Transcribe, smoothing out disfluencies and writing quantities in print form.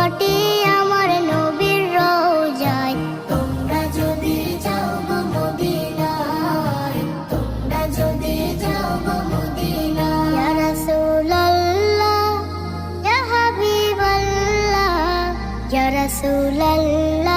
বটে আমার নবীর রওজায়। তোমরা যদি যাও গো মদিনায়, তোমরা যদি যাও গো মদিনায়। ইয়া রাসূলুল্লাহ, ইয়া হাবিবাল্লাহ, ইয়া রাসূলুল্লাহ,